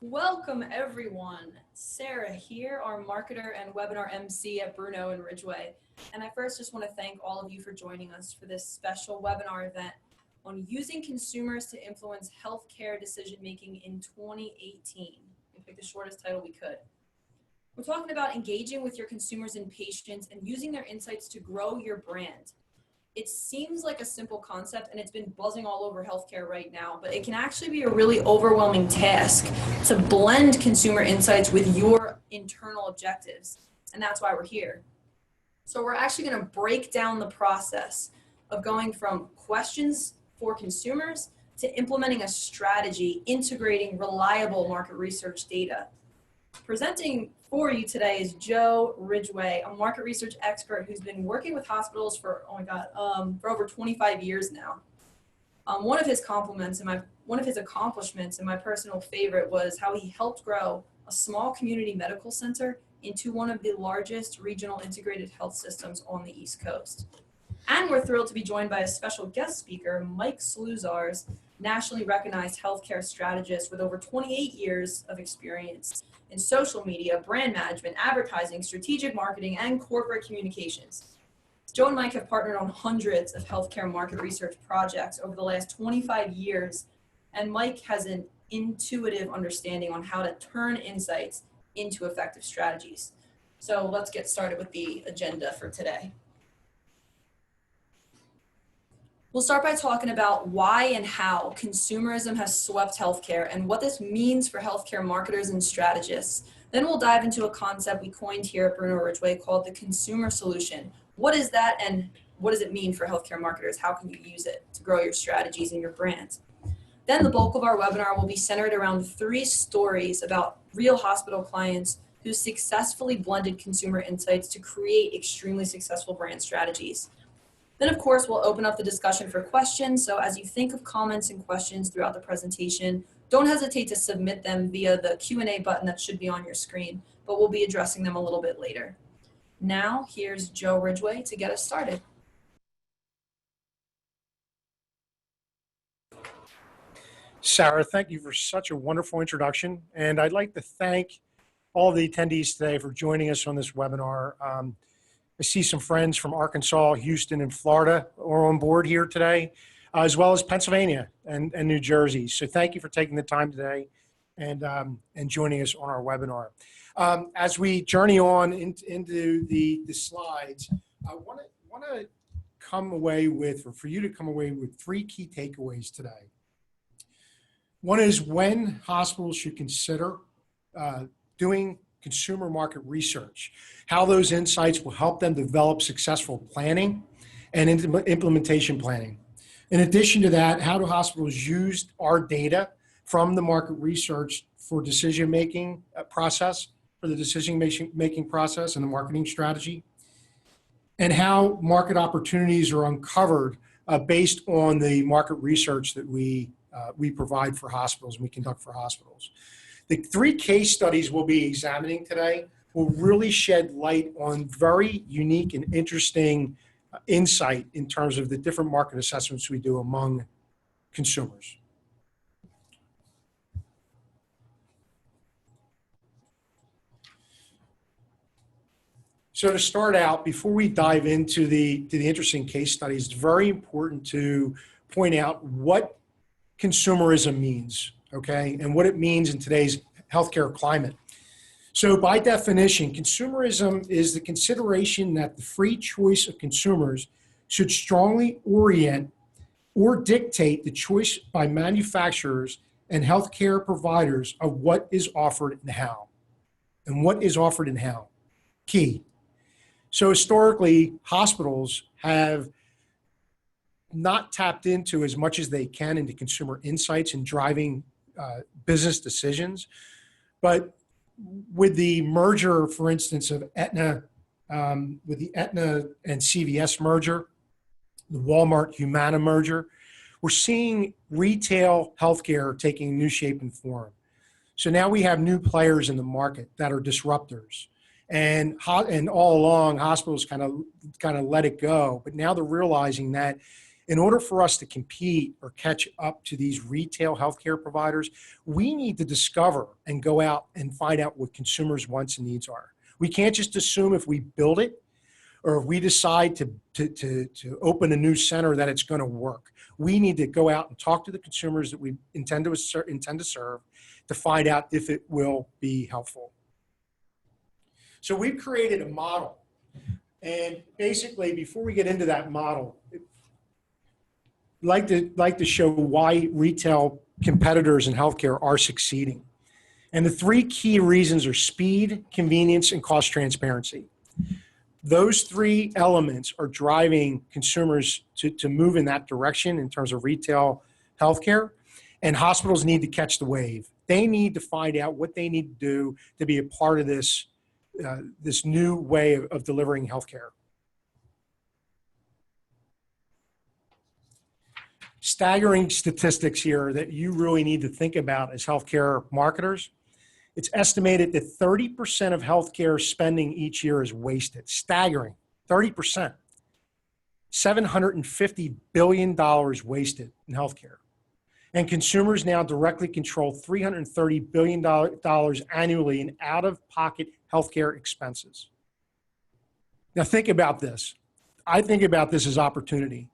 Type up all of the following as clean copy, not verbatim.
Welcome everyone. Sarah here, our marketer and webinar MC at Bruno and Ridgway. And I first just want to thank all of you for joining us for this special webinar event on using consumers to influence healthcare decision-making in 2018. We picked the shortest title we could. We're talking about engaging with your consumers and patients and using their insights to grow your brand. It seems like a simple concept and it's been buzzing all over healthcare right now, but it can actually be a really overwhelming task to blend consumer insights with your internal objectives. And that's why we're here. So we're actually going to break down the process of going from questions for consumers to implementing a strategy, integrating reliable market research data. Presenting for you today is Joe Ridgway, a market research expert who's been working with hospitals for, for over 25 years now. One of his accomplishments and my personal favorite was how he helped grow a small community medical center into one of the largest regional integrated health systems on the East Coast. And we're thrilled to be joined by a special guest speaker, Mike Slusarz, nationally recognized healthcare strategist with over 28 years of experience in social media, brand management, advertising, strategic marketing, and corporate communications. Joe and Mike have partnered on hundreds of healthcare market research projects over the last 25 years, and Mike has an intuitive understanding on how to turn insights into effective strategies. So let's get started with the agenda for today. We'll start by talking about why and how consumerism has swept healthcare and what this means for healthcare marketers and strategists. Then we'll dive into a concept we coined here at Bruno Ridgway called the consumer solution. What is that and what does it mean for healthcare marketers? How can you use it to grow your strategies and your brands? Then the bulk of our webinar will be centered around 3 stories about real hospital clients who successfully blended consumer insights to create extremely successful brand strategies. Then, of course, we'll open up the discussion for questions. So as you think of comments and questions throughout the presentation, don't hesitate to submit them via the Q&A button that should be on your screen, but we'll be addressing them a little bit later. Now, here's Joe Ridgway to get us started. Sarah, thank you for such a wonderful introduction. And I'd like to thank all the attendees today for joining us on this webinar. I see some friends from Arkansas, Houston, and Florida are on board here today, as well as Pennsylvania and New Jersey. So thank you for taking the time today and joining us on our webinar. As we journey on into the slides, I want to come away with, or for you to come away with 3 key takeaways today. One is when hospitals should consider doing consumer market research, how those insights will help them develop successful planning and implementation planning. In addition to that, how do hospitals use our data from the market research for decision-making process, for the decision-making process and the marketing strategy, and how market opportunities are uncovered based on the market research that we provide for hospitals and we conduct for hospitals. The 3 case studies we'll be examining today will really shed light on very unique and interesting insight in terms of the different market assessments we do among consumers. So to start out, before we dive into the interesting case studies, it's very important to point out what consumerism means. Okay, and what it means in today's healthcare climate. So by definition, consumerism is the consideration that the free choice of consumers should strongly orient or dictate the choice by manufacturers and healthcare providers of what is offered and how. And what is offered and how. Key. So historically, hospitals have not tapped into as much as they can into consumer insights and driving business decisions. But with the merger, for instance, of Aetna, with the Aetna and CVS merger, the Walmart-Humana merger, we're seeing retail healthcare taking new shape and form. So now we have new players in the market that are disruptors. And all along, hospitals kind of let it go. But now they're realizing that In order for us to compete or catch up to these retail healthcare providers, we need to discover and go out and find out what consumers' wants and needs are. We can't just assume if we build it or if we decide to open a new center that it's going to work. We need to go out and talk to the consumers that we intend to serve to find out if it will be helpful. So we've created a model. And basically, before we get into that model, I'd like to show why retail competitors in healthcare are succeeding. And the three key reasons are speed, convenience, and cost transparency. Those three elements are driving consumers to move in that direction in terms of retail healthcare, and hospitals need to catch the wave. They need to find out what they need to do to be a part of this, this new way of delivering healthcare. Staggering statistics here that you really need to think about as healthcare marketers. It's estimated that 30% of healthcare spending each year is wasted. Staggering, 30%. $750 billion wasted in healthcare. And consumers now directly control $330 billion annually in out-of-pocket healthcare expenses. Now think about this. I think about this as opportunity.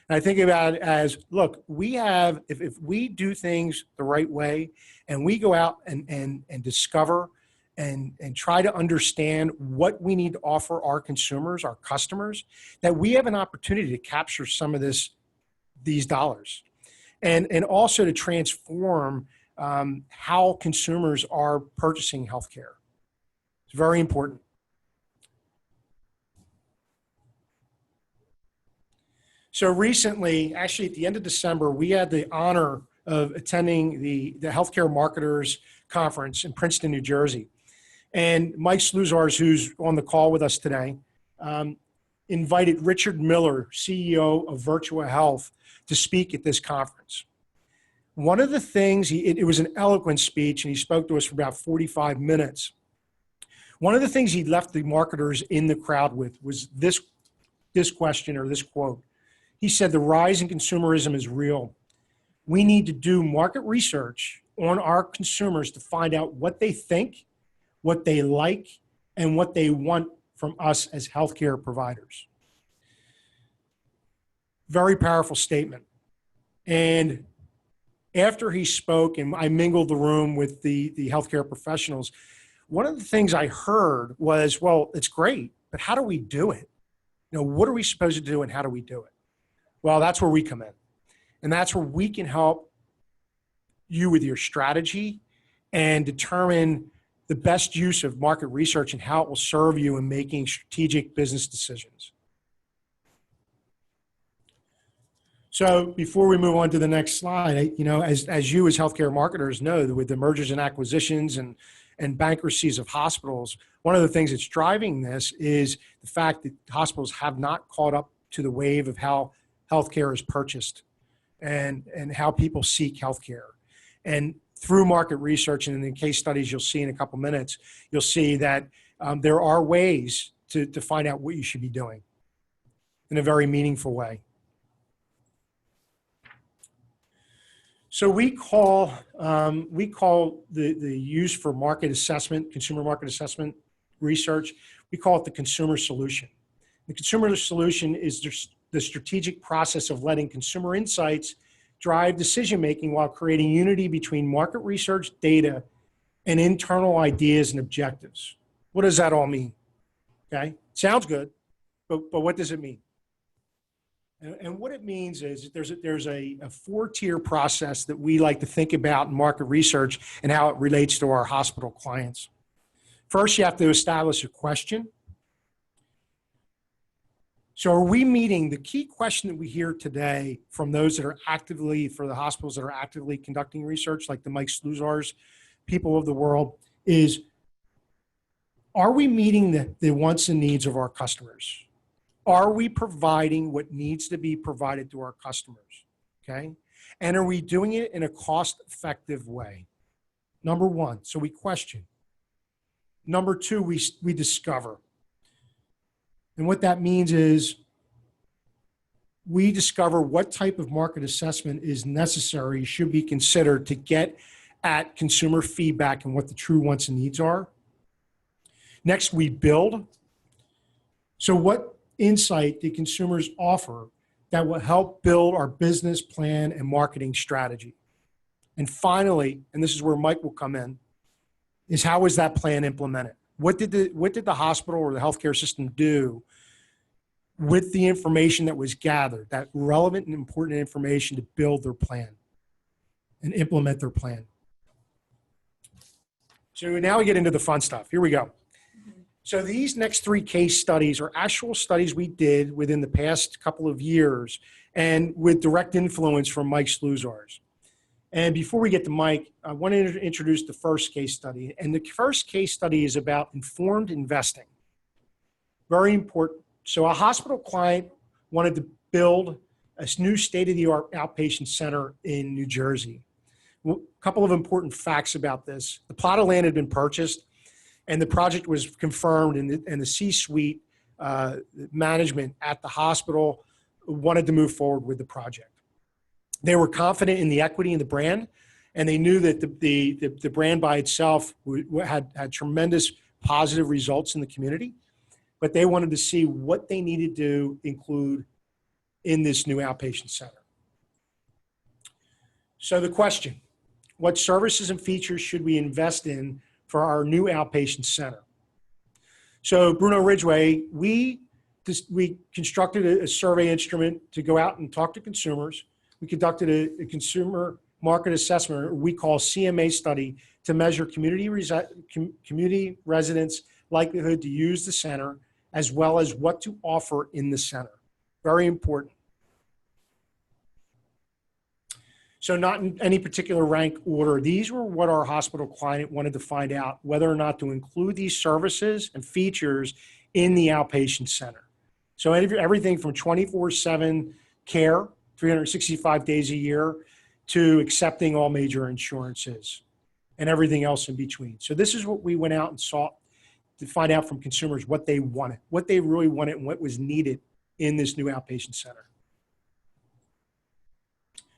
And I think about it as, look, we have, if we do things the right way and we go out and discover and try to understand what we need to offer our consumers, our customers, that we have an opportunity to capture some of these dollars and also to transform how consumers are purchasing healthcare. It's very important. So recently, actually at the end of December, we had the honor of attending the Healthcare Marketers Conference in Princeton, New Jersey. And Mike Slusarz, who's on the call with us today, invited Richard Miller, CEO of Virtua Health, to speak at this conference. One of the things, it was an eloquent speech, and he spoke to us for about 45 minutes. One of the things he left the marketers in the crowd with was this question or this quote. He said, the rise in consumerism is real. We need to do market research on our consumers to find out what they think, what they like, and what they want from us as healthcare providers. Very powerful statement. And after he spoke and I mingled the room with the healthcare professionals, one of the things I heard was, well, it's great, but how do we do it? You know, what are we supposed to do and how do we do it? Well, that's where we come in. And that's where we can help you with your strategy and determine the best use of market research and how it will serve you in making strategic business decisions. So before we move on to the next slide, you know, as you as healthcare marketers know, with the mergers and acquisitions and bankruptcies of hospitals, one of the things that's driving this is the fact that hospitals have not caught up to the wave of how healthcare is purchased and how people seek healthcare. And through market research and in the case studies you'll see in a couple minutes, you'll see that there are ways to find out what you should be doing in a very meaningful way. So we call the use for market assessment, consumer market assessment research, we call it the consumer solution. The consumer solution is just the strategic process of letting consumer insights drive decision-making while creating unity between market research data and internal ideas and objectives. What does that all mean? Okay, sounds good, but what does it mean? And what it means is there's a four-tier process that we like to think about in market research and how it relates to our hospital clients. First, you have to establish a question. So are we meeting the key question that we hear today from those that are actively, for the hospitals that are actively conducting research, like the Mike Slusarz people of the world, is are we meeting the wants and needs of our customers? Are we providing what needs to be provided to our customers? Okay. And are we doing it in a cost-effective way? Number one, so we question. Number two, we discover. And what that means is we discover what type of market assessment is necessary, should be considered to get at consumer feedback and what the true wants and needs are. Next, we build. So what insight do consumers offer that will help build our business plan and marketing strategy? And finally, and this is where Mike will come in, is how is that plan implemented? What did the hospital or the healthcare system do with the information that was gathered, that relevant and important information to build their plan and implement their plan? So now we get into the fun stuff. Here we go. So these next 3 case studies are actual studies we did within the past couple of years and with direct influence from Mike Slusarz. And before we get to Mike, I want to introduce the first case study. And the first case study is about informed investing. Very important. So a hospital client wanted to build a new state-of-the-art outpatient center in New Jersey. A couple of important facts about this. The plot of land had been purchased, and the project was confirmed, and the C-suite management at the hospital wanted to move forward with the project. They were confident in the equity in the brand, and they knew that the brand by itself had tremendous positive results in the community, but they wanted to see what they needed to include in this new outpatient center. So the question, what services and features should we invest in for our new outpatient center? So Bruno Ridgway, we constructed a survey instrument to go out and talk to consumers. We conducted a consumer market assessment, or we call CMA study, to measure community residents' likelihood to use the center, as well as what to offer in the center. Very important. So not in any particular rank order. These were what our hospital client wanted to find out, whether or not to include these services and features in the outpatient center. So everything from 24/7 care, 365 days a year, to accepting all major insurances and everything else in between. So this is what we went out and sought to find out from consumers, what they wanted, what they really wanted, and what was needed in this new outpatient center.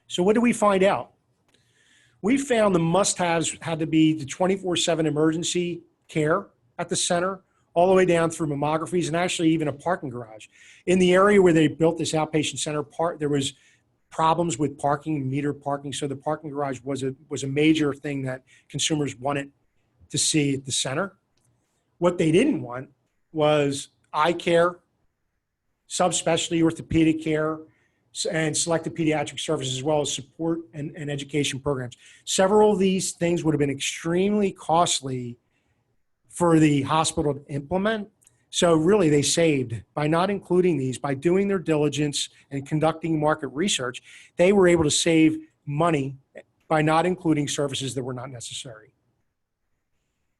So what did we find out? We found the must-haves had to be the 24/7 emergency care at the center, all the way down through mammographies and actually even a parking garage. In the area where they built this outpatient center, there was problems with parking, meter parking, so the parking garage was a major thing that consumers wanted to see at the center. What they didn't want was eye care, subspecialty orthopedic care, and selected pediatric services, as well as support and education programs. Several of these things would have been extremely costly for the hospital to implement. So really they saved by not including these, by doing their diligence and conducting market research. They were able to save money by not including services that were not necessary.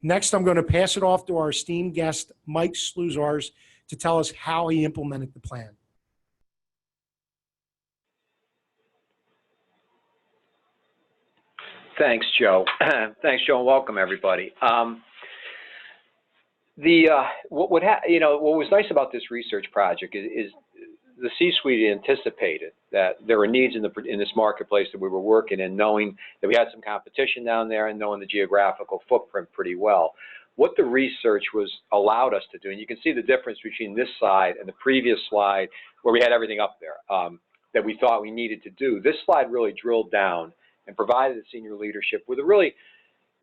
Next, I'm going to pass it off to our esteemed guest, Mike Slusarz, to tell us how he implemented the plan. Thanks, Joe. Thanks, Joe, and welcome everybody. What was nice about this research project is the C-suite anticipated that there were needs in this marketplace that we were working in, knowing that we had some competition down there and knowing the geographical footprint pretty well. What the research allowed us to do, and you can see the difference between this slide and the previous slide where we had everything up there that we thought we needed to do. This slide really drilled down and provided the senior leadership with a really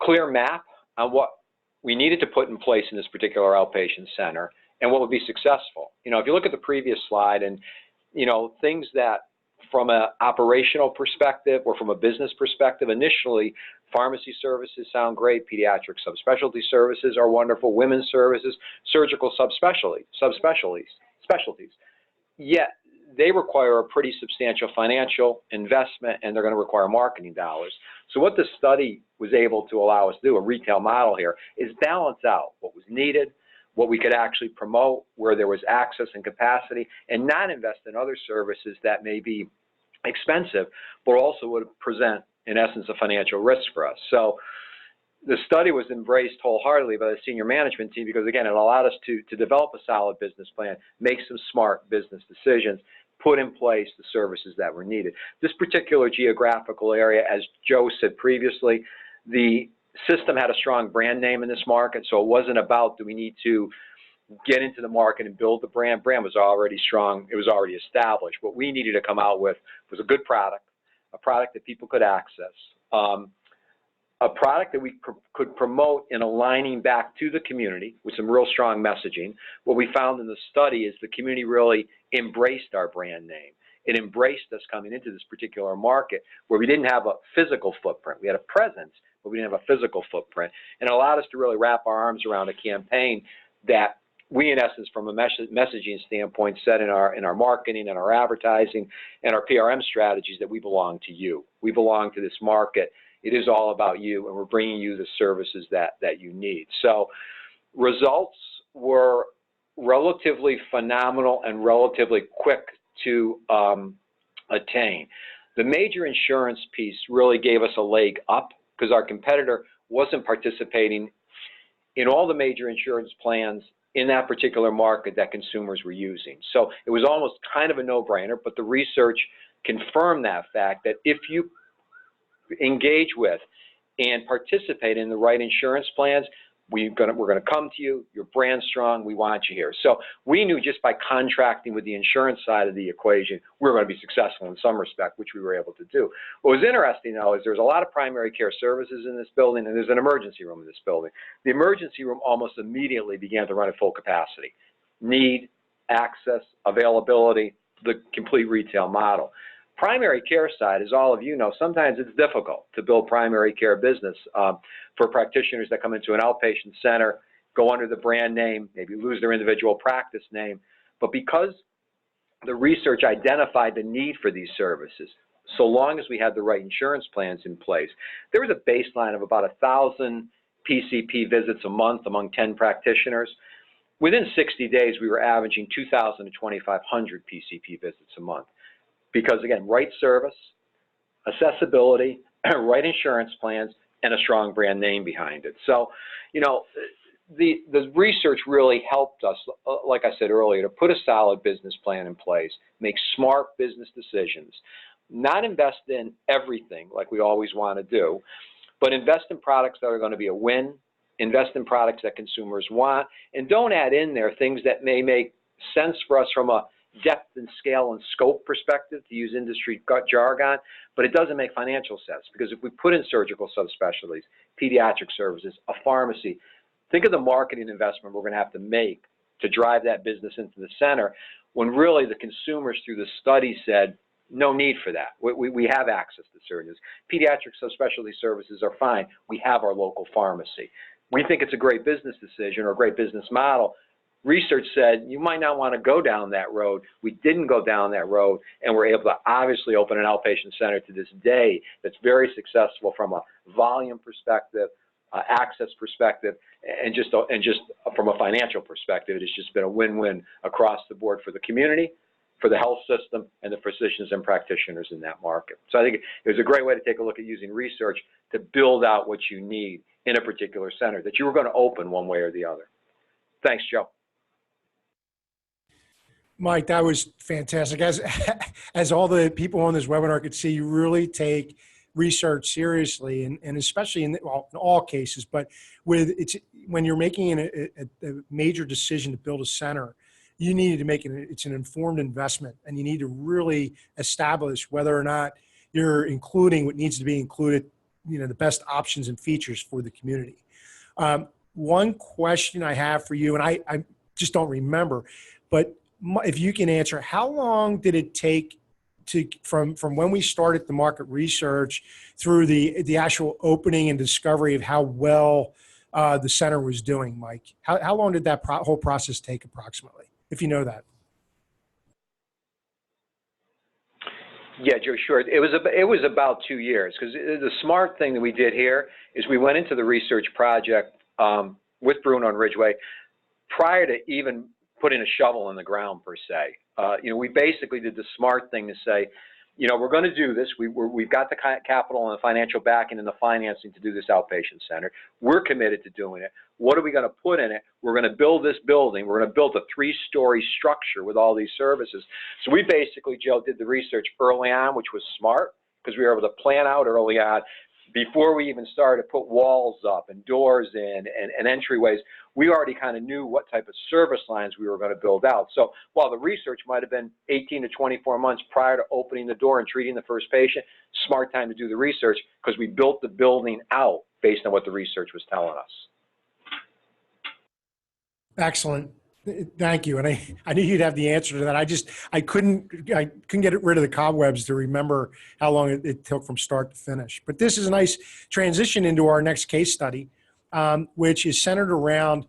clear map on what we needed to put in place in this particular outpatient center and what would be successful. You know, if you look at the previous slide and, you know, things that from an operational perspective or from a business perspective, initially, pharmacy services sound great, pediatric subspecialty services are wonderful, women's services, surgical subspecialties. Yet, they require a pretty substantial financial investment, and they're going to require marketing dollars. So what the study was able to allow us to do, a retail model here, is balance out what was needed, what we could actually promote, where there was access and capacity, and not invest in other services that may be expensive, but also would present, in essence, a financial risk for us. So the study was embraced wholeheartedly by the senior management team because, again, it allowed us to develop a solid business plan, make some smart business decisions, put in place the services that were needed. This particular geographical area, as Joe said previously, the system had a strong brand name in this market, so it wasn't about do we need to get into the market and build the brand. Brand was already strong. It was already established. What we needed to come out with was a good product, a product that people could access, a product that we could promote in aligning back to the community with some real strong messaging. What we found in the study is the community really embraced our brand name. It embraced us coming into this particular market where we didn't have a physical footprint. We had a presence, but we didn't have a physical footprint. And it allowed us to really wrap our arms around a campaign that we, in essence, from a messaging standpoint, said in our marketing and our advertising and our PRM strategies that we belong to you. We belong to this market. It is all about you, and we're bringing you the services that you need. So results were relatively phenomenal and relatively quick to attain. The major insurance piece really gave us a leg up because our competitor wasn't participating in all the major insurance plans in that particular market that consumers were using. So it was almost kind of a no-brainer, but the research confirmed that fact that if you engage with and participate in the right insurance plans, we're going to come to you, your brand's strong, we want you here. So we knew just by contracting with the insurance side of the equation, we were going to be successful in some respect, which we were able to do. What was interesting, though, is there's a lot of primary care services in this building, and there's an emergency room in this building. The emergency room almost immediately began to run at full capacity. Need, access, availability, the complete retail model. Primary care side, as all of you know, sometimes it's difficult to build primary care business for practitioners that come into an outpatient center, go under the brand name, maybe lose their individual practice name. But because the research identified the need for these services, so long as we had the right insurance plans in place, there was a baseline of about 1,000 PCP visits a month among 10 practitioners. Within 60 days, we were averaging 2,000 to 2,500 PCP visits a month. Because, again, right service, accessibility, right insurance plans, and a strong brand name behind it. So, you know, the research really helped us, like I said earlier, to put a solid business plan in place, make smart business decisions, not invest in everything like we always want to do, but invest in products that are going to be a win, invest in products that consumers want, and don't add in there things that may make sense for us from a depth and scale and scope perspective, to use industry jargon, but it doesn't make financial sense, because if we put in surgical subspecialties, pediatric services, a pharmacy, think of the marketing investment we're going to have to make to drive that business into the center, when really the consumers through the study said, no need for that. We have access to surgeons. Pediatric subspecialty services are fine. We have our local pharmacy. We think it's a great business decision or a great business model. Research said you might not want to go down that road. We didn't go down that road, and we're able to obviously open an outpatient center to this day that's very successful from a volume perspective, access perspective, and just from a financial perspective. It has just been a win-win across the board for the community, for the health system, and the physicians and practitioners in that market. So I think it was a great way to take a look at using research to build out what you need in a particular center that you were going to open one way or the other. Thanks, Joe. Mike, that was fantastic. As all the people on this webinar could see, you really take research seriously, and especially in all cases, but when you're making a major decision to build a center, you need to make it's an informed investment, and you need to really establish whether or not you're including what needs to be included, the best options and features for the community. One question I have for you, and I just don't remember, but if you can answer, how long did it take from when we started the market research through the actual opening and discovery of how well the center was doing, Mike? How long did that whole process take approximately, if you know that? Yeah, Joe, sure. It was about 2 years, because the smart thing that we did here is we went into the research project with Bruno and Ridgway prior to even putting a shovel in the ground per se. We basically did the smart thing to say, you know, we're going to do this. We've got the capital and the financial backing and the financing to do this outpatient center. We're committed to doing it. What are we going to put in it? We're going to build this building. We're going to build a 3-story structure with all these services. So we basically, Joe, did the research early on, which was smart because we were able to plan out early on. Before we even started to put walls up and doors in and entryways, we already kind of knew what type of service lines we were going to build out. So while the research might have been 18 to 24 months prior to opening the door and treating the first patient, smart time to do the research because we built the building out based on what the research was telling us. Excellent. Thank you. And I knew you'd have the answer to that. I couldn't get rid of the cobwebs to remember how long it took from start to finish. But this is a nice transition into our next case study, which is centered around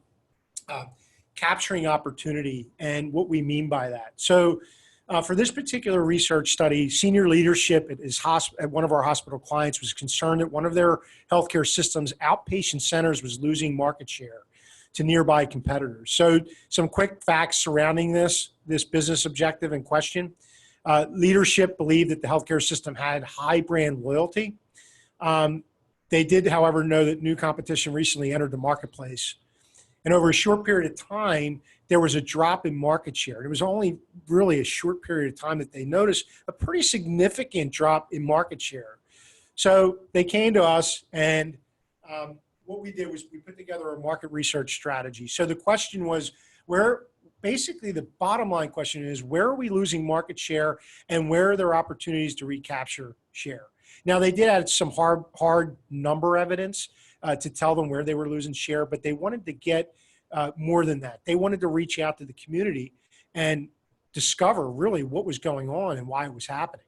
capturing opportunity and what we mean by that. So for this particular research study, senior leadership at one of our hospital clients was concerned that one of their healthcare systems outpatient centers was losing market share to nearby competitors. So some quick facts surrounding this business objective in question. Leadership believed that the healthcare system had high brand loyalty. They did, however, know that new competition recently entered the marketplace. And over a short period of time, there was a drop in market share. It was only really a short period of time that they noticed a pretty significant drop in market share. So they came to us and what we did was we put together a market research strategy. So the question was basically the bottom line question is, where are we losing market share and where are there opportunities to recapture share? Now they did add some hard number evidence to tell them where they were losing share, but they wanted to get more than that. They wanted to reach out to the community and discover really what was going on and why it was happening.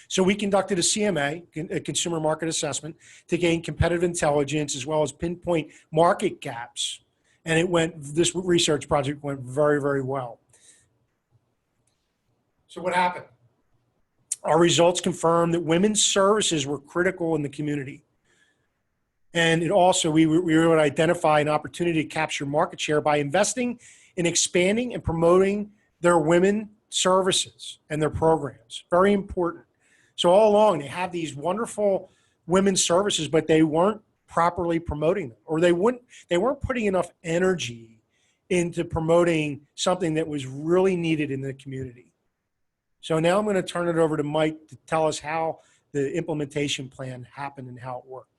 So we conducted a CMA, a consumer market assessment, to gain competitive intelligence as well as pinpoint market gaps. And this research project went very, very well. So what happened? Our results confirmed that women's services were critical in the community. And we were able to identify an opportunity to capture market share by investing in expanding and promoting their women services and their programs. Very important. So all along, they have these wonderful women's services, but they weren't properly promoting them, or they weren't putting enough energy into promoting something that was really needed in the community. So now I'm going to turn it over to Mike to tell us how the implementation plan happened and how it worked.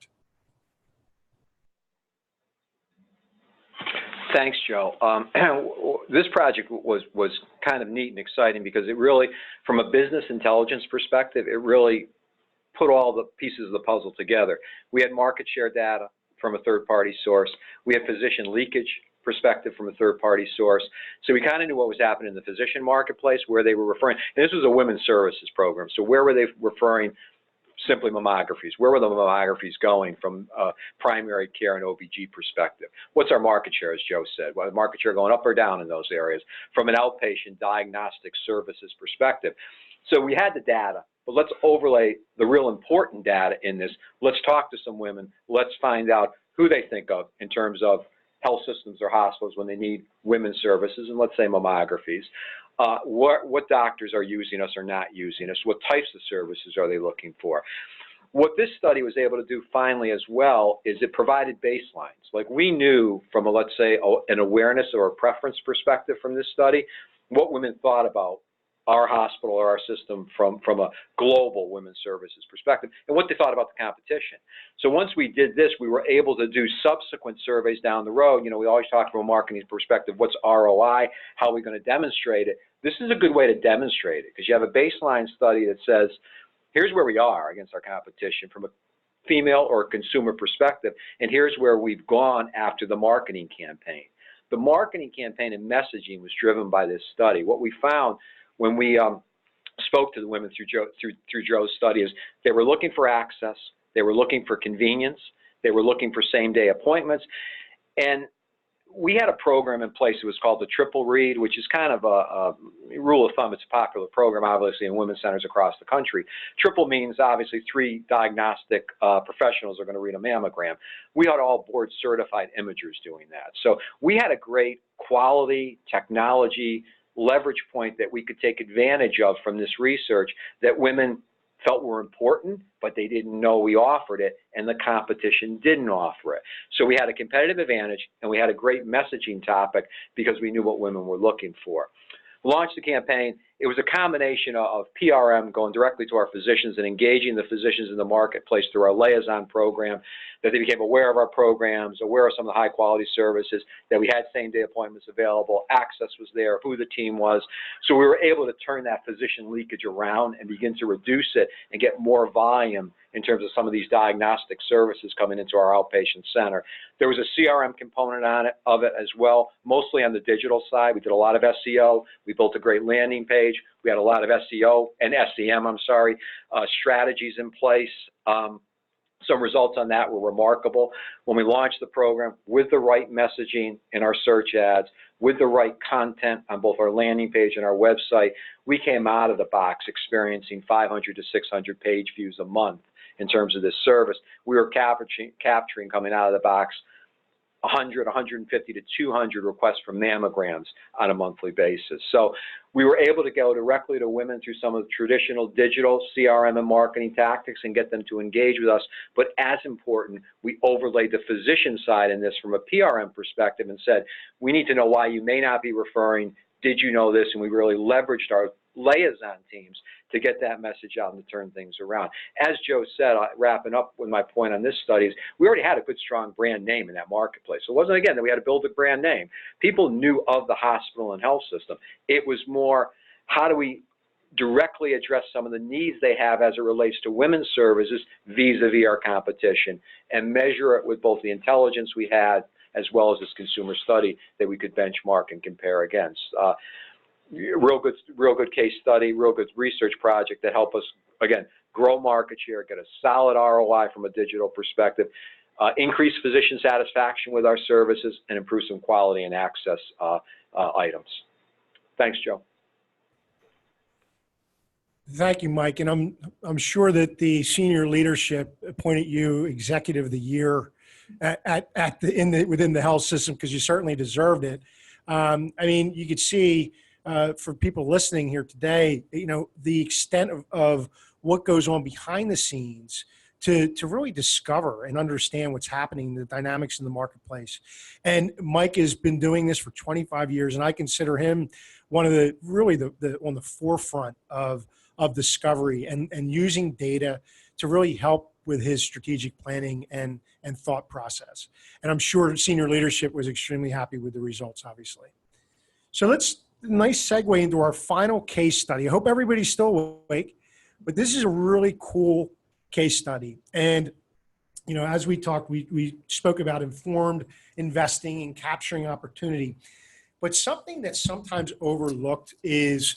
Thanks, Joe. This project was kind of neat and exciting because it really, from a business intelligence perspective, it really put all the pieces of the puzzle together. We had market share data from a third-party source. We had physician leakage perspective from a third-party source. So we kind of knew what was happening in the physician marketplace, where they were referring. And this was a women's services program. So where were they referring? Simply mammographies. Where were the mammographies going from primary care and OBG perspective? What's our market share, as Joe said? Well, the market share going up or down in those areas from an outpatient diagnostic services perspective. So we had the data, but let's overlay the real important data in this. Let's talk to some women. Let's find out who they think of in terms of health systems or hospitals when they need women's services, and let's say mammographies. What doctors are using us or not using us? What types of services are they looking for? What this study was able to do finally as well is it provided baselines. Like we knew from a, let's say, an awareness or a preference perspective from this study, what women thought about our hospital or our system from a global women's services perspective, and what they thought about the competition. So once we did this, we were able to do subsequent surveys down the road. You know, we always talk from a marketing perspective, what's ROI, how are we going to demonstrate it? This is a good way to demonstrate it because you have a baseline study that says, here's where we are against our competition from a female or consumer perspective, and here's where we've gone after the marketing campaign. The marketing campaign and messaging was driven by this study. What we found when we spoke to the women through Joe's study is they were looking for access, they were looking for convenience, they were looking for same-day appointments, and we had a program in place that was called the Triple Read, which is kind of a rule of thumb. It's a popular program, obviously, in women's centers across the country. Triple means, obviously, 3 diagnostic professionals are going to read a mammogram. We had all board-certified imagers doing that. So we had a great quality, technology, leverage point that we could take advantage of from this research that women felt were important, but they didn't know we offered it, and the competition didn't offer it. So we had a competitive advantage, and we had a great messaging topic because we knew what women were looking for. We launched the campaign. It was a combination of PRM going directly to our physicians and engaging the physicians in the marketplace through our liaison program, that they became aware of our programs, aware of some of the high quality services, that we had same-day appointments available, access was there, who the team was. So we were able to turn that physician leakage around and begin to reduce it and get more volume in terms of some of these diagnostic services coming into our outpatient center. There was a CRM component of it as well, mostly on the digital side. We did a lot of SEO. We built a great landing page. We had a lot of SEO and SEM, strategies in place. Some results on that were remarkable. When we launched the program with the right messaging in our search ads, with the right content on both our landing page and our website, we came out of the box experiencing 500 to 600 page views a month in terms of this service. We were capturing coming out of the box 100, 150 to 200 requests for mammograms on a monthly basis. So we were able to go directly to women through some of the traditional digital CRM and marketing tactics and get them to engage with us. But as important, we overlaid the physician side in this from a PRM perspective and said, we need to know why you may not be referring. Did you know this? And we really leveraged our liaison teams to get that message out and to turn things around. As Joe said, wrapping up with my point on this study, is we already had a good, strong brand name in that marketplace. So it wasn't, again, that we had to build a brand name. People knew of the hospital and health system. It was more, how do we directly address some of the needs they have as it relates to women's services vis-a-vis our competition, and measure it with both the intelligence we had as well as this consumer study that we could benchmark and compare against. Real good case study, real good research project that helped us, again, grow market share, get a solid ROI from a digital perspective, increase physician satisfaction with our services, and improve some quality and access items. Thanks, Joe. Thank you, Mike. And I'm sure that the senior leadership appointed you Executive of the Year within the health system, because you certainly deserved it. I mean, you could see for people listening here today, the extent of what goes on behind the scenes to really discover and understand what's happening, the dynamics in the marketplace. And Mike has been doing this for 25 years, and I consider him one of the on the forefront of discovery and using data to really help with his strategic planning and thought process. And I'm sure senior leadership was extremely happy with the results, obviously. So nice segue into our final case study. I hope everybody's still awake, but this is a really cool case study. And, as we talked, we spoke about informed investing and capturing opportunity, but something that's sometimes overlooked is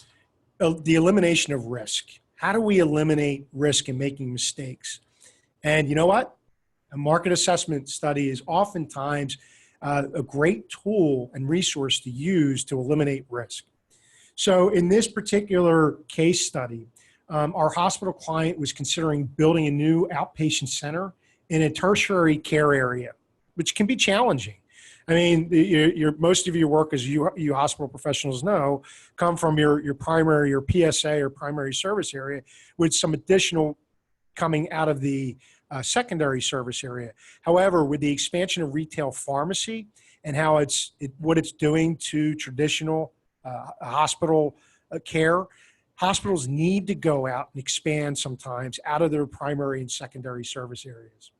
the elimination of risk. How do we eliminate risk in making mistakes? And you know what? A market assessment study is oftentimes a great tool and resource to use to eliminate risk. So in this particular case study, our hospital client was considering building a new outpatient center in a tertiary care area, which can be challenging. I mean, most of your work, as you hospital professionals know, come from your primary, your PSA or primary service area, with some additional coming out of the secondary service area. However, with the expansion of retail pharmacy and how what it's doing to traditional hospital care, hospitals need to go out and expand sometimes out of their primary and secondary service areas.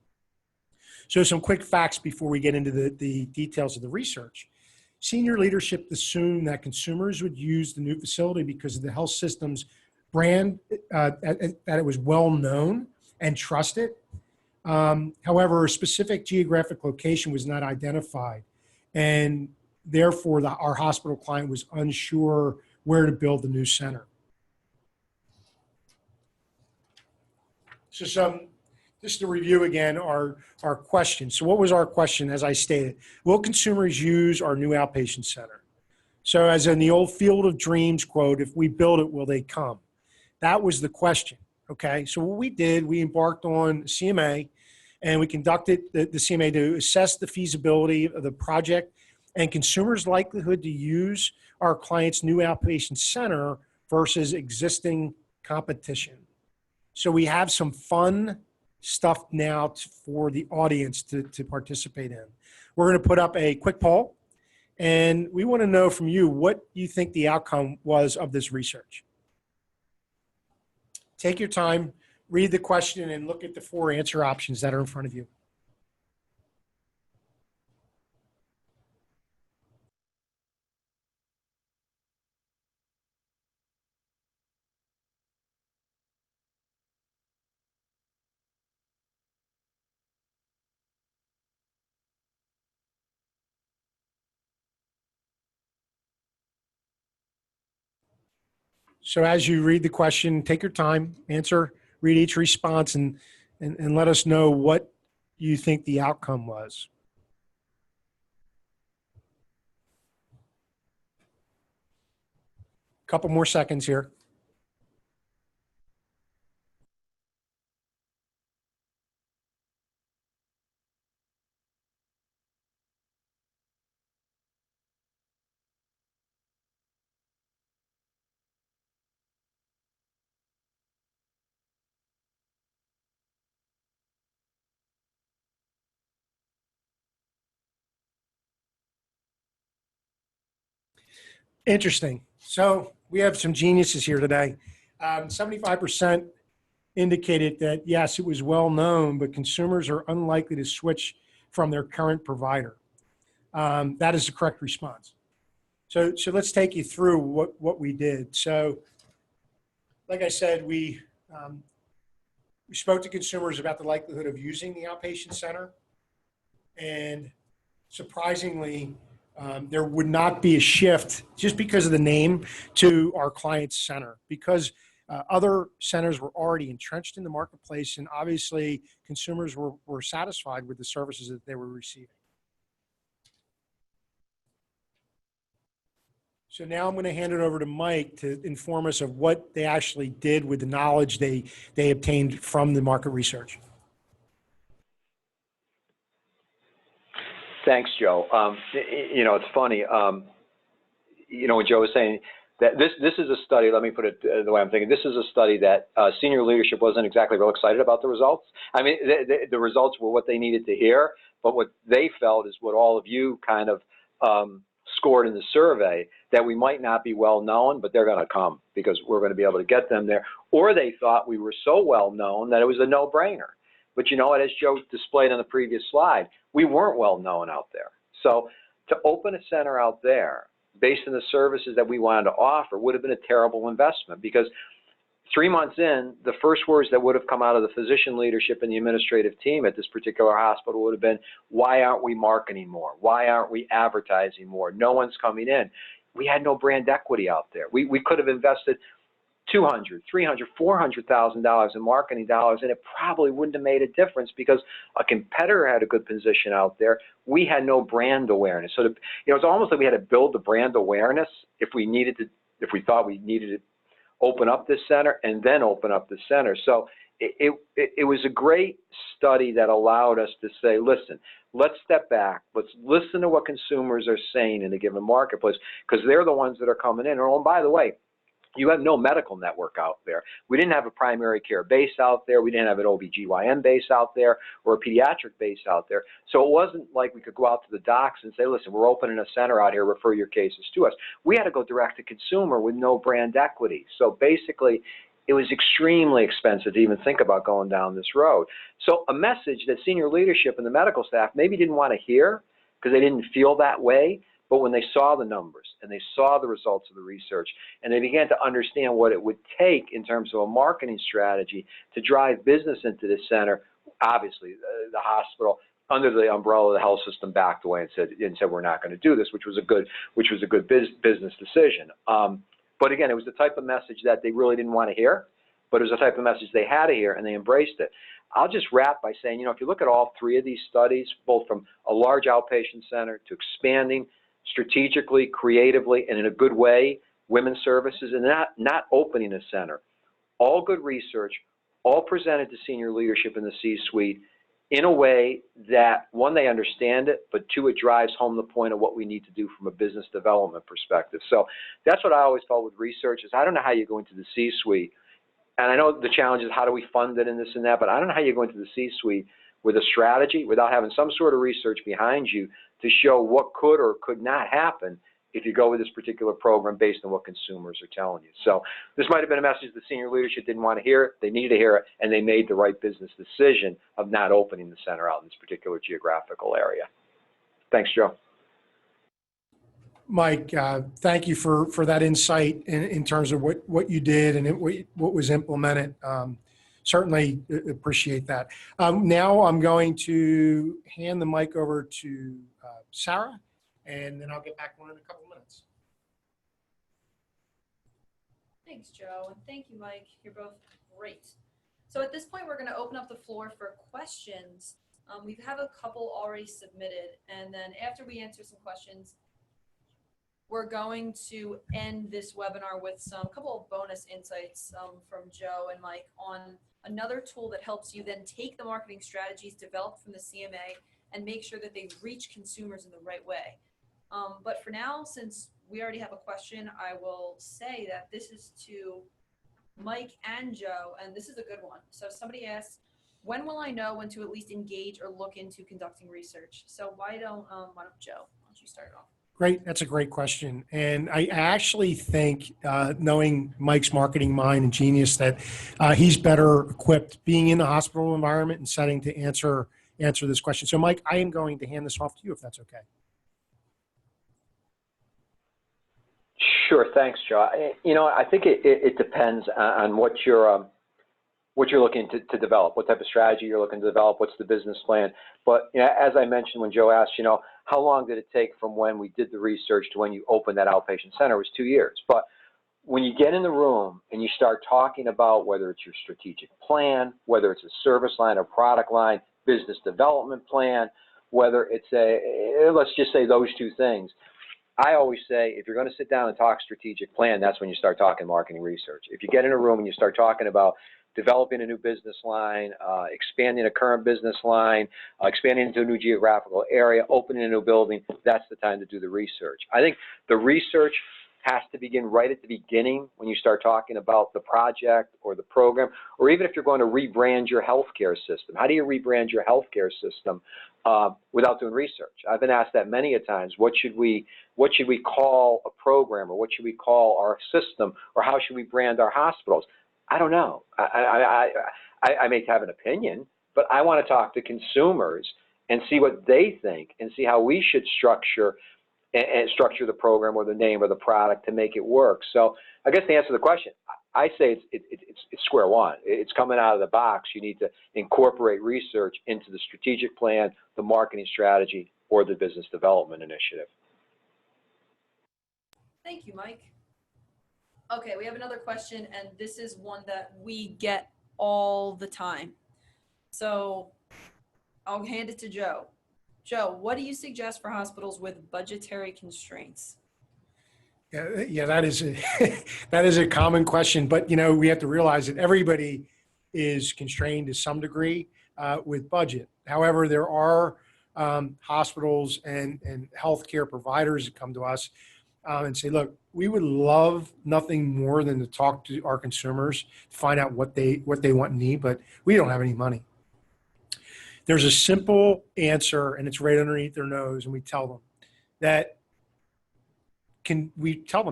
So some quick facts before we get into the details of the research. Senior leadership assumed that consumers would use the new facility because of the health system's brand, that it was well known and trusted. However, a specific geographic location was not identified, and therefore our hospital client was unsure where to build the new center. So just to review again our question. So what was our question? As I stated, will consumers use our new outpatient center? So as in the old Field of Dreams quote, if we build it, will they come? That was the question. Okay, so what we did, we embarked on CMA, and we conducted the CMA to assess the feasibility of the project and consumers' likelihood to use our client's new outpatient center versus existing competition. So we have some fun stuff now for the audience to participate in. We're going to put up a quick poll, and we want to know from you what you think the outcome was of this research. Take your time, read the question, and look at the 4 answer options that are in front of you. So as you read the question, take your time, answer, read each response, and let us know what you think the outcome was. Couple more seconds here. Interesting. So we have some geniuses here today. 75% indicated that, yes, it was well known, but consumers are unlikely to switch from their current provider. That is the correct response. So let's take you through what we did. So like I said, we spoke to consumers about the likelihood of using the outpatient center. And surprisingly, there would not be a shift just because of the name to our client's center, because other centers were already entrenched in the marketplace, and obviously consumers were satisfied with the services that they were receiving. So now I'm going to hand it over to Mike to inform us of what they actually did with the knowledge they obtained from the market research. Thanks, Joe. You know, it's funny, you know, what Joe was saying, that this is a study, let me put it the way I'm thinking, this is a study that senior leadership wasn't exactly real excited about the results. I mean, the results were what they needed to hear, but what they felt is what all of you kind of scored in the survey, that we might not be well known, but they're going to come because we're going to be able to get them there. Or they thought we were so well known that it was a no-brainer. But you know what, as Joe displayed on the previous slide, we weren't well known out there. So to open a center out there based on the services that we wanted to offer would have been a terrible investment, because 3 months in, the first words that would have come out of the physician leadership and the administrative team at this particular hospital would have been, why aren't we marketing more? Why aren't we advertising more? No one's coming in. We had no brand equity out there. We could have invested $200,000, $300,000, $400,000 in marketing dollars, and it probably wouldn't have made a difference because a competitor had a good position out there. We had no brand awareness. So, you know, it's almost like we had to build the brand awareness if we needed to, if we thought we needed to open up this center and then open up the center. So it was a great study that allowed us to say, listen, let's step back. Let's listen to what consumers are saying in a given marketplace, because they're the ones that are coming in. Oh, and by the way, you have no medical network out there. We didn't have a primary care base out there. We didn't have an OBGYN base out there or a pediatric base out there. So it wasn't like we could go out to the docs and say, listen, we're opening a center out here, refer your cases to us. We had to go direct to consumer with no brand equity. So basically, it was extremely expensive to even think about going down this road. So a message that senior leadership and the medical staff maybe didn't want to hear because they didn't feel that way. But when they saw the numbers and they saw the results of the research and they began to understand what it would take in terms of a marketing strategy to drive business into this center, obviously the hospital under the umbrella of the health system backed away and said we're not going to do this, which was a good business decision. But again, it was the type of message that they really didn't want to hear, but it was the type of message they had to hear, and they embraced it. I'll just wrap by saying, you know, if you look at all 3 of these studies, both from a large outpatient center to expanding strategically, creatively, and in a good way, women's services, and not opening a center. All good research, all presented to senior leadership in the C-suite, in a way that, one, they understand it, but two, it drives home the point of what we need to do from a business development perspective. So that's what I always felt with research is I don't know how you go into the C-suite, and I know the challenge is how do we fund it and this and that, but I don't know how you go into the C-suite with a strategy without having some sort of research behind you to show what could or could not happen if you go with this particular program based on what consumers are telling you. So this might have been a message the senior leadership didn't want to hear it, they needed to hear it, and they made the right business decision of not opening the center out in this particular geographical area. Thanks, Joe. Mike, thank you for that insight in terms of what you did and what was implemented. Certainly appreciate that. Now I'm going to hand the mic over to Sarah, and then I'll get back on in a couple minutes. Thanks, Joe, and thank you, Mike. You're both great. So at this point, we're going to open up the floor for questions. We have a couple already submitted, and then after we answer some questions, we're going to end this webinar with a couple of bonus insights from Joe and Mike on another tool that helps you then take the marketing strategies developed from the CMA and make sure that they reach consumers in the right way. But for now, since we already have a question, I will say that this is to Mike and Joe, and this is a good one. So somebody asked, when will I know when to at least engage or look into conducting research? So why don't Joe, why don't you start it off? Great. That's a great question. And I actually think, knowing Mike's marketing mind and genius, that he's better equipped being in the hospital environment and setting to answer this question. So Mike, I am going to hand this off to you if that's okay. Sure. Thanks, Joe. You know, I think it depends on what you're looking to develop, what type of strategy you're looking to develop, what's the business plan. But you know, as I mentioned when Joe asked, you know, how long did it take from when we did the research to when you opened that outpatient center? It was 2 years. But when you get in the room and you start talking about whether it's your strategic plan, whether it's a service line or product line, business development plan, whether it's let's just say those two things, I always say, if you're going to sit down and talk strategic plan, that's when you start talking marketing research. If you get in a room and you start talking about developing a new business line, expanding a current business line, expanding into a new geographical area, opening a new building, that's the time to do the research. I think the research has to begin right at the beginning when you start talking about the project or the program, or even if you're going to rebrand your healthcare system. How do you rebrand your healthcare system without doing research? I've been asked that many a times. What should we call a program, or what should we call our system, or how should we brand our hospitals? I don't know. I may have an opinion, but I want to talk to consumers and see what they think and see how we should structure the program or the name or the product to make it work. So I guess to answer the question, I say it's square one. It's coming out of the box. You need to incorporate research into the strategic plan, the marketing strategy, or the business development initiative. Thank you, Mike. Okay, we have another question, and this is one that we get all the time. So I'll hand it to Joe. Joe, what do you suggest for hospitals with budgetary constraints? Yeah, that is a common question, but you know, we have to realize that everybody is constrained to some degree with budget. However, there are hospitals and healthcare providers that come to us and say, look, we would love nothing more than to talk to our consumers, to find out what they want and need, but we don't have any money. There's a simple answer, and it's right underneath their nose, and we tell them that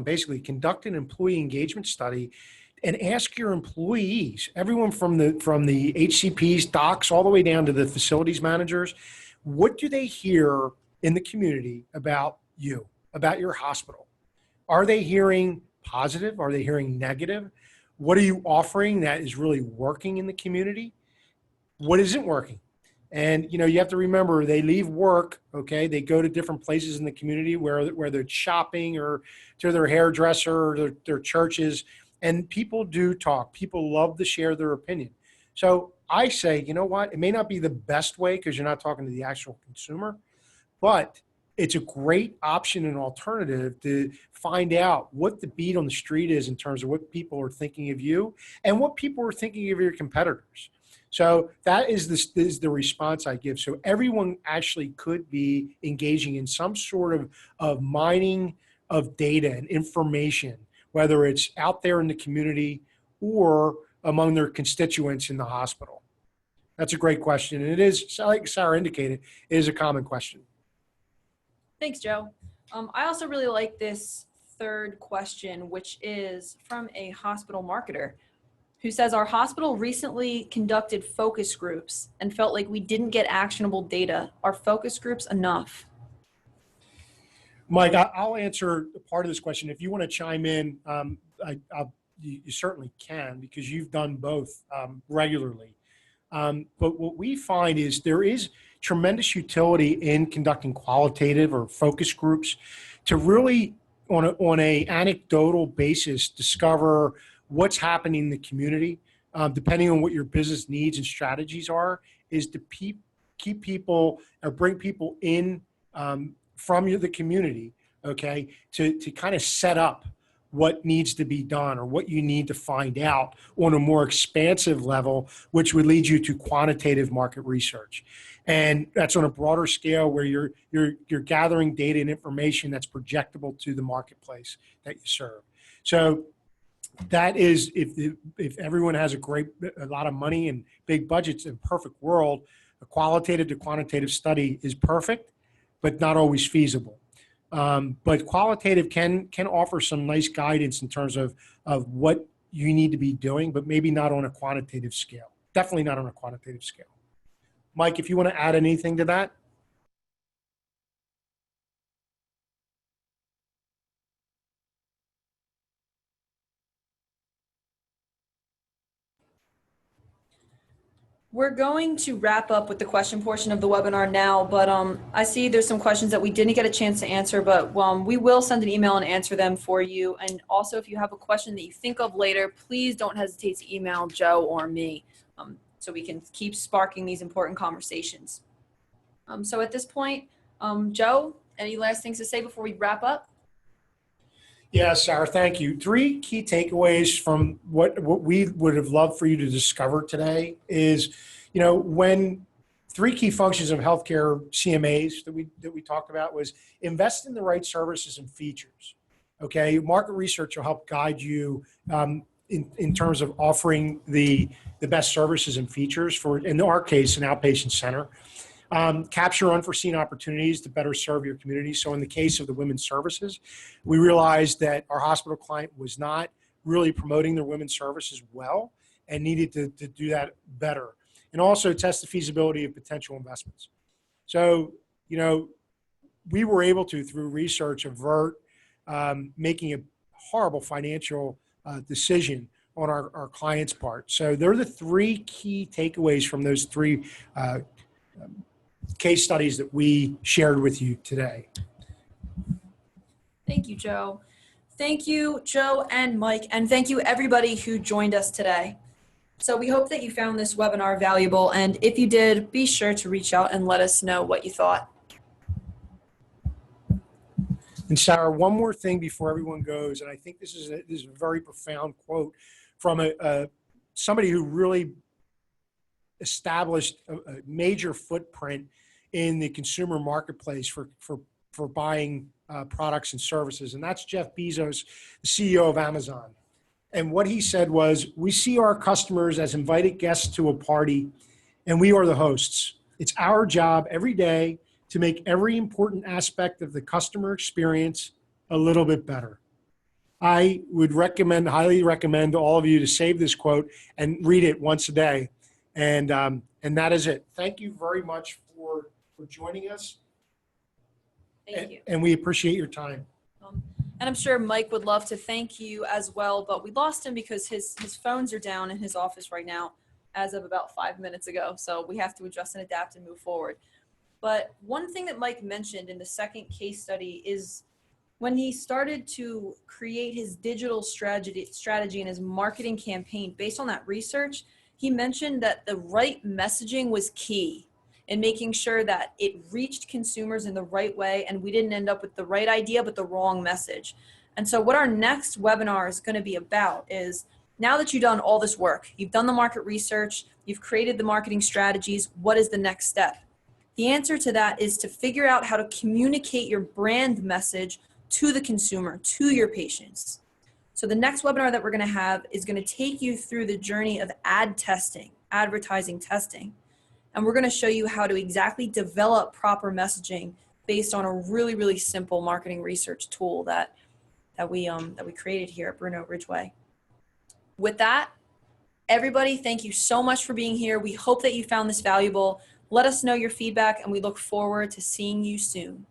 basically conduct an employee engagement study and ask your employees, everyone from the HCPs, docs, all the way down to the facilities managers, what do they hear in the community about you, about your hospital? Are they hearing positive? Are they hearing negative? What are you offering that is really working in the community? What isn't working? And, you know, you have to remember, they leave work, okay? They go to different places in the community where they're shopping or to their hairdresser or their churches, and people do talk. People love to share their opinion. So I say, you know what? It may not be the best way because you're not talking to the actual consumer, but it's a great option and alternative to find out what the beat on the street is in terms of what people are thinking of you and what people are thinking of your competitors. So that is the response I give. So everyone actually could be engaging in some sort of mining of data and information, whether it's out there in the community or among their constituents in the hospital. That's a great question. And it is, like Sarah indicated, it is a common question. Thanks, Joe. I also really like this third question, which is from a hospital marketer who says, our hospital recently conducted focus groups and felt like we didn't get actionable data. Are focus groups enough? Mike, I'll answer part of this question. If you want to chime in, you certainly can, because you've done both regularly. But what we find is there is tremendous utility in conducting qualitative or focus groups to really, on a anecdotal basis, discover what's happening in the community, depending on what your business needs and strategies are, is to keep people or bring people in from the community, okay, to kind of set up what needs to be done or what you need to find out on a more expansive level, which would lead you to quantitative market research. And that's on a broader scale where you're gathering data and information that's projectable to the marketplace that you serve. So that is, if everyone has a lot of money and big budgets in a perfect world, a qualitative to quantitative study is perfect, but not always feasible. But qualitative can offer some nice guidance in terms of what you need to be doing, but maybe not on a quantitative scale. Definitely not on a quantitative scale. Mike, if you want to add anything to that. We're going to wrap up with the question portion of the webinar now, but I see there's some questions that we didn't get a chance to answer, but we will send an email and answer them for you. And also, if you have a question that you think of later, please don't hesitate to email Joe or me so we can keep sparking these important conversations. So at this point, Joe, any last things to say before we wrap up? Yeah, Sarah, thank you. 3 key takeaways from what we would have loved for you to discover today is, when 3 key functions of healthcare CMAs that we talked about was invest in the right services and features. Okay, market research will help guide you in terms of offering the best services and features for, in our case, an outpatient center. Capture unforeseen opportunities to better serve your community. So in the case of the women's services, we realized that our hospital client was not really promoting their women's services well and needed to do that better. And also test the feasibility of potential investments. So, we were able to, through research, avert making a horrible financial decision on our client's part. So they're the 3 key takeaways from those 3 case studies that we shared with you today. Thank you, Joe. Thank you, Joe and Mike, and thank you everybody who joined us today. So we hope that you found this webinar valuable, and if you did, be sure to reach out and let us know what you thought. And Sarah, one more thing before everyone goes, and I think this is a very profound quote from somebody who really established a major footprint in the consumer marketplace for buying products and services. And that's Jeff Bezos, the CEO of Amazon. And what he said was, we see our customers as invited guests to a party, and we are the hosts. It's our job every day to make every important aspect of the customer experience a little bit better. I would highly recommend to all of you to save this quote and read it once a day. And that is it. Thank you very much for joining us. Thank you. And we appreciate your time. And I'm sure Mike would love to thank you as well, but we lost him because his phones are down in his office right now as of about 5 minutes ago. So we have to adjust and adapt and move forward. But one thing that Mike mentioned in the second case study is when he started to create his digital strategy and his marketing campaign based on that research, he mentioned that the right messaging was key in making sure that it reached consumers in the right way and we didn't end up with the right idea but the wrong message. And so what our next webinar is going to be about is, now that you've done all this work, you've done the market research, You've created the marketing strategies. What is the next step? The answer to that is to figure out how to communicate your brand message to the consumer, to your patients. So the next webinar that we're going to have is going to take you through the journey of ad testing, advertising testing. And we're going to show you how to exactly develop proper messaging based on a really, really simple marketing research tool that we created here at Bruno Ridgway. With that, everybody, thank you so much for being here. We hope that you found this valuable. Let us know your feedback, and we look forward to seeing you soon.